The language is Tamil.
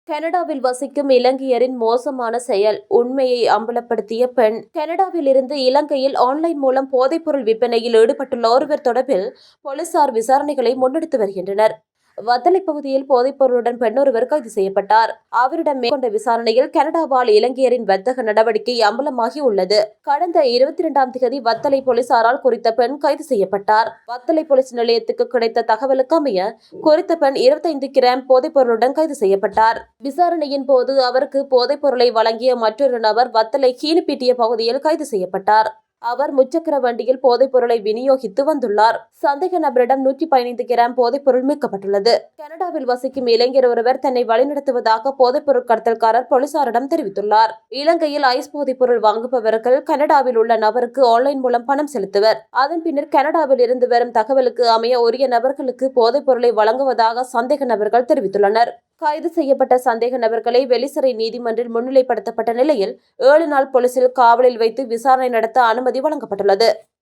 கனடாவில் வசிக்கும் இலங்கையரின் மோசமான செயல் உண்மையை அம்பலப்படுத்திய பெண். கனடாவில் இருந்து இலங்கையில் ஆன்லைன் மூலம் போதைப்பொருள் விற்பனையில் ஈடுபட்டுள்ள ஒருவர் தொடர்பில் போலீசார் விசாரணைகளை முன்னெடுத்து வருகின்றனர். வத்தளை பகுதியில் போதைப்பொருளுடன் பெண்ணொருவர் கைது செய்யப்பட்டார். அவரிடம் மேற்கொண்ட விசாரணையில் கனடா வாழ் இலங்கையரின் வர்த்தக நடவடிக்கை அம்பலமாகி உள்ளது. கடந்த 22ஆம் தேதி வத்தளை போலீசாரால் குறித்த பெண் கைது செய்யப்பட்டார். வத்தளை போலீஸ் நிலையத்துக்கு கிடைத்த தகவலுக்கு அமைய குறித்த பெண் 25 கிராம் போதைப்பொருளுடன் கைது செய்யப்பட்டார். விசாரணையின் போது அவருக்கு போதைப்பொருளை வழங்கிய மற்றொரு நபர் வத்தளை கீழ்பிட்டிய பகுதியில் கைது செய்யப்பட்டார். அவர் முச்சக்கர வண்டியில் போதைப்பொருளை விநியோகித்து வந்துள்ளார். சந்தேக நபரிடம் 115 கிராம் போதைப்பொருள் மீட்கப்பட்டுள்ளது. கனடாவில் வசிக்கும் இளைஞர் ஒருவர் தன்னை வழிநடத்துவதாக போதைப்பொருள் கடத்தல்காரர் போலீசாரிடம் தெரிவித்துள்ளார். இலங்கையில் ஐஸ் போதைப்பொருள் வாங்குபவர்கள் கனடாவில் உள்ள நபருக்கு ஆன்லைன் மூலம் பணம் செலுத்துவர். அதன் பின்னர் கனடாவில் இருந்து வரும் தகவலுக்கு அமைய உரிய நபர்களுக்கு போதைப்பொருளை வழங்குவதாக சந்தேக நபர்கள் தெரிவித்துள்ளனர். கைது செய்யப்பட்ட சந்தேக நபர்களை வெளிசிறை நீதிமன்றில் முன்னிலைப்படுத்தப்பட்ட நிலையில் 7 நாள் போலீசில் காவலில் வைத்து விசாரணை நடத்த அனுமதி வழங்கப்பட்டுள்ளது.